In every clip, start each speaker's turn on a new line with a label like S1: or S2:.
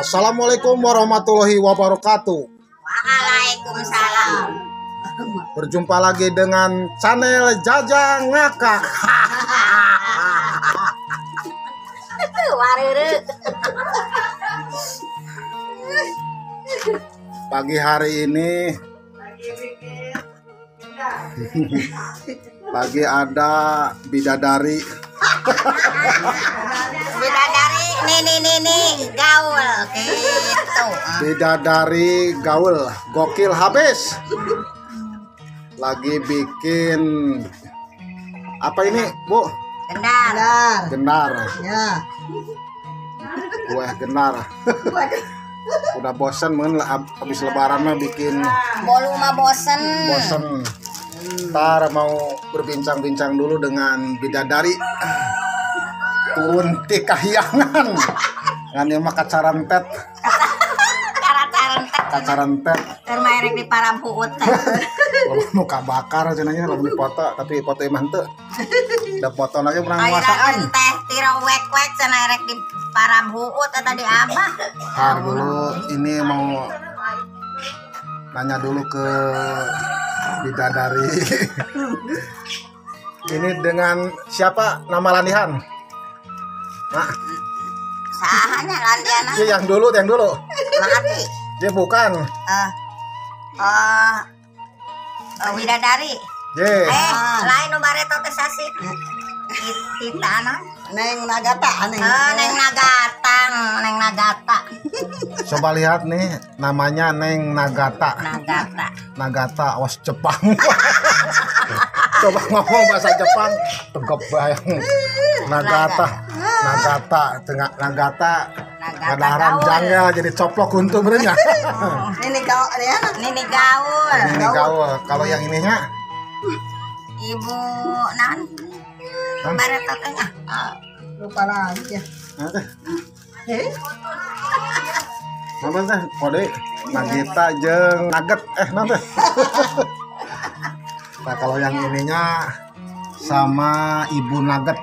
S1: Assalamualaikum warahmatullahi wabarakatuh.
S2: Waalaikumsalam.
S1: Berjumpa lagi dengan channel Jajang Ngakak. Pagi hari ini lagi ada bidadari.
S2: Bidadari nih gaul gitu.
S1: Bidadari gaul gokil habis. Lagi bikin apa ini, Bu? Genar.
S3: Ya.
S1: Kue genar. Udah bosen men habis lebaran mah bikin
S2: Bolu mah bosen.
S1: Ntar mau berbincang-bincang dulu dengan bidadari. Turun ti kahyangan. Ngan mah kacarantet. Kacarantet.
S2: Keur maerek di Parampuut.
S1: Muka bakar cenanya lamun dipoto tapi foto imah teu. Da foto lagi pernah
S2: Ayeuna
S1: nguasaan.
S2: teh tiro wek-wek cenah erek di Parampuut eta di Abah.
S1: Ntar dulu ini mau nanya dulu ke bidadari. Ini dengan siapa nama landihan? Nah,
S2: Sahanya landiana
S1: ini yang dulu.
S2: mati.
S1: Dia bukan.
S2: Widadari.
S1: Ye.
S2: Lain nu bareto teh sasi. Kita
S3: Neng Nagata,
S2: Neng Nagata.
S1: Coba lihat nih namanya Neng Nagata. Nagata awas Jepang. Coba ngomong bahasa Jepang tegap bayang. Nagata. Ada ranjangnya jadi coplok untung berenya.
S3: ini kau ya.
S2: Nini gaul.
S1: Ini gaul. Kalau yang ininya
S2: Ibu naon? Bareto teh nya.
S3: Lupa lagi ya.
S1: apa? Apa teh? Kode Nagita jeung Nugget nanti. Nah, kalau yang ininya sama Ibu Nugget.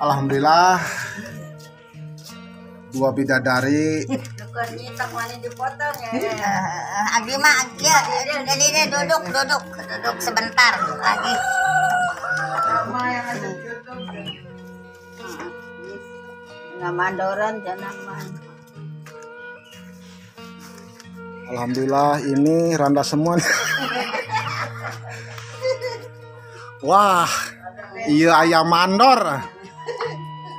S1: Alhamdulillah dua bidadari.
S2: Abi mah jadi duduk sebentar lagi. Ngamandoran jangan man.
S1: Alhamdulillah ini randa semua. Wah, iya ayam mandor.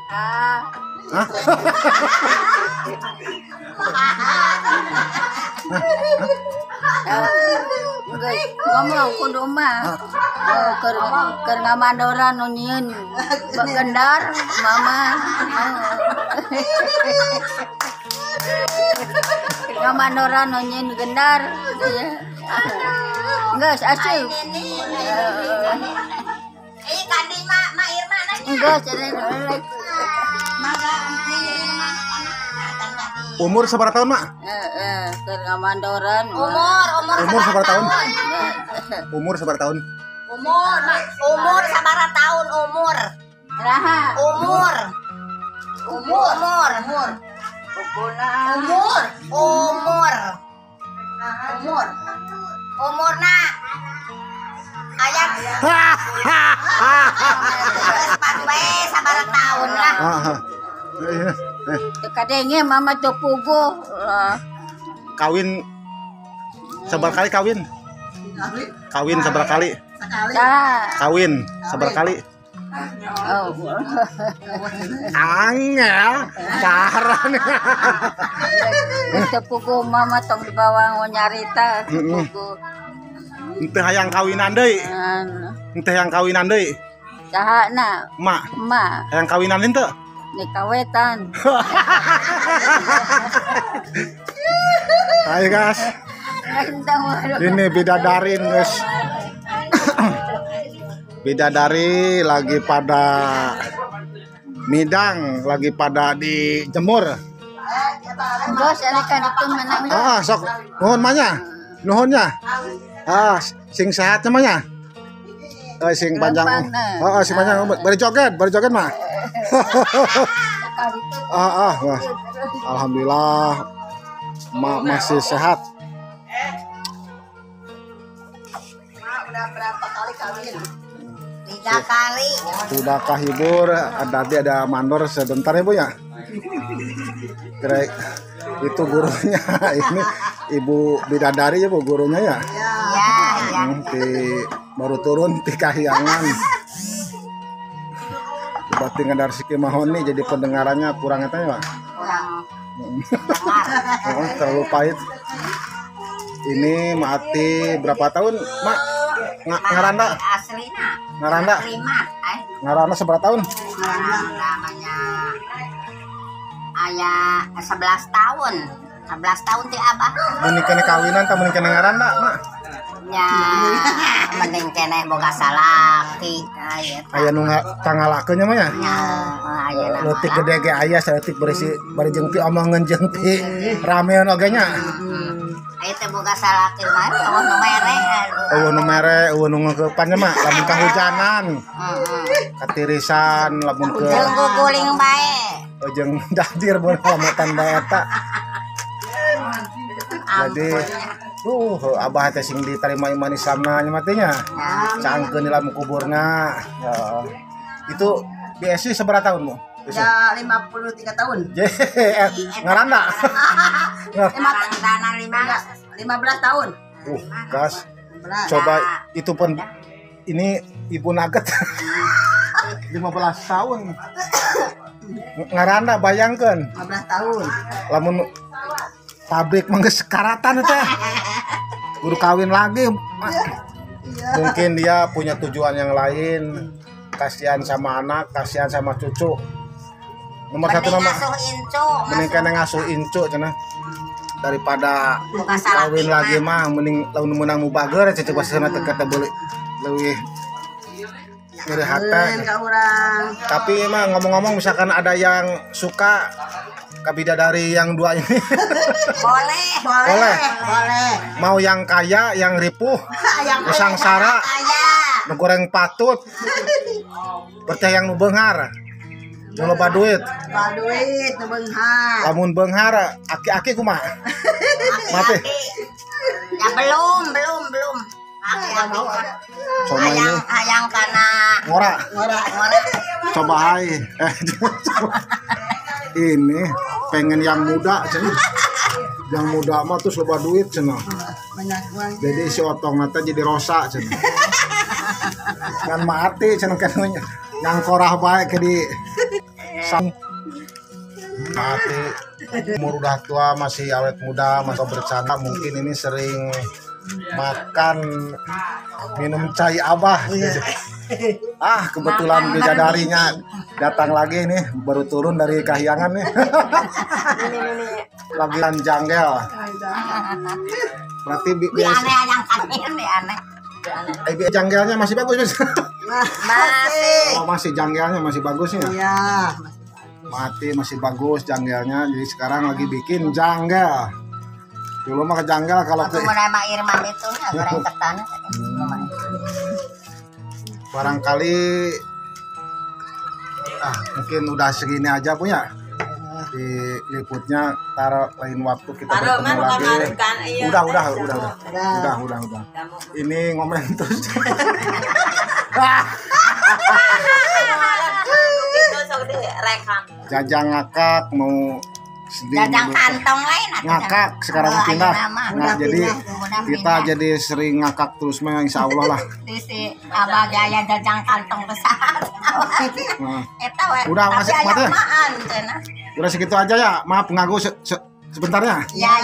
S1: Hah?
S2: Ngomong kudu mah keur ngamandoran nu nyieun begendar mama. Ngamandoran nu nyieun gendar. Geus asup. Kandi mak Irma nanya. Geus
S1: Umur seberapa tahun, Mak?
S2: Keur ngamandoran.
S1: Umur seberapa tahun? Umur seberapa tahun?
S2: Umur sabaraha tahun umur? Raha. Umur. Umurna ayat. Sabaraha tahun lah. Kadenge mama teu puguh.
S1: Kawin seberapa kali kawin? Kawin seberapa kali? Kawin seberapa kali? Angel karan.
S2: Teu puguh mama tong dibawa nyarita puguh.
S1: Henteu hayang kawinan deui. Henteu hayang kawinan deui.
S2: Sahana?
S1: Mak. Hayang kawinan henteu?
S2: Nikawetan.
S1: Hai guys. Ini bidadari guys. Bidadari lagi pada midang, lagi pada dijemur.
S2: Bos, kan itu menang.
S1: Sok nuhun manya. Nuhunnya. Sing sehat namanya. Sing panjang. Sing panjang bari joget mah. Wah. Alhamdulillah masih sehat.
S3: Udah berapa kali kawin?
S2: 3 kali.
S1: Sudah kahibur, tadi ada mandor sebentar ya Bu ya. Kira itu gurunya, ini Ibu Bidadari ya Bu gurunya ya.
S2: Ya.
S1: Baru turun di Kahyangan. Berarti ngadar si Mahoni jadi pendengarannya kurang eta ya Pak.
S2: Kurang
S1: Terlalu pahit. Ini mati berapa tahun Mak? Ngaranda?
S2: Aslina.
S1: Ngaranda?
S2: 5.
S1: Ngaranda seberapa tahun?
S2: Namanya ayah 11 tahun. 11 tahun ti Abah.
S1: Mending kene kawinan tak mending kene ngaranda Mak?
S2: Ya, mending kene boga salaki.
S1: Aya nu tangalakeun mah ya.
S2: Aya
S1: Leutik gede ge aya saeutik bari jeung pi omongeun jeung pi rameun oge nya.
S2: Aya teh boga salaki mah eueuh nu mere.
S1: Eueuh nu mere, eueuh nu ngeukepan mah lamun kahujanan. Katirisan lamun ke
S2: Jeung guguling bae.
S1: jeung dahdir mun lamutan bae eta. Jadi Abah teh sing diterima iman Islamna nya mah teh nya. Cangkeun di lamun kuburna. Ya. Itu BSI seberapa tahun, Bu?
S3: Ya 53 tahun.
S1: Ngaranda.
S2: Ngarandana
S3: 15 tahun.
S1: Gas. Coba itu pun ini Ibu Naget 15 tahun. Ngaranda bayangkeun.
S3: 15 tahun.
S1: Lamun pabrik manggeus sekaratan teh. Guru kawin lagi. Mungkin dia punya tujuan yang lain. Kasihan sama anak, kasihan sama cucu. Nomor satu nama mending kena ngasuh incu cenah daripada kawin lagi mah mending lamun menang mubager cecek basana teh kata beli leuwih ngeureun hate. Tapi emang ngomong-ngomong misalkan ada yang suka Bidadari yang dua ini
S2: boleh.
S1: Mau yang kaya, yang ripuh, yang sangsara, nu goreng patut, percaya yang nu beunghar. Nu loba duit.
S3: Nu beunghar.
S1: Lamun beunghar aki-aki kumaha? Mati.
S2: Ya belum. Aki-aki.
S1: Coba ini.
S2: Hayang kana
S1: Ngora. Coba hai. Ini pengen yang muda cenah. Yang muda mah terus loba duit cenah.
S3: Banyak uang.
S1: Jadi si otong mata jadi rosa cenah. Kan mati cenah kan nyangkorah bae ke di sang mati. Umur udah tua masih awet muda, masih bercanda. Mungkin ini sering makan minum cai Abah. Kebetulan bidadarinya datang lagi nih, baru turun dari Kahyangan nih. Lagi janggel. Berarti
S2: aneh yang kangen nih aneh.
S1: Janggelnya masih bagus.
S2: Masih.
S1: Oh, masih janggelnya masih bagusnya.
S3: Iya.
S1: Mati masih bagus janggelnya. Jadi sekarang lagi bikin janggel. Dulu mah ke janggel kalau
S2: Waktu nama Irman itu goreng ketan.
S1: Barangkali mungkin udah segini aja punya di liputnya, taruh lain waktu kita bertemu lagi. Udah. Ini ngomen terus. Jajang ngakak mau sedih.
S2: Jajang kantong lain
S1: Ngakak sekarang pindah. Nah, jadi kita jadi sering ngakak terus mah insyaallah lah.
S2: Si Abah gaya jajang kantong besar.
S1: Udah masih mati. Udah segitu aja ya. Maaf ngagu sebentar ya.
S2: Ya.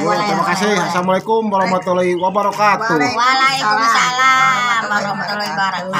S1: Terima kasih. Assalamualaikum warahmatullahi wabarakatuh.
S2: Waalaikumsalam warahmatullahi wabarakatuh.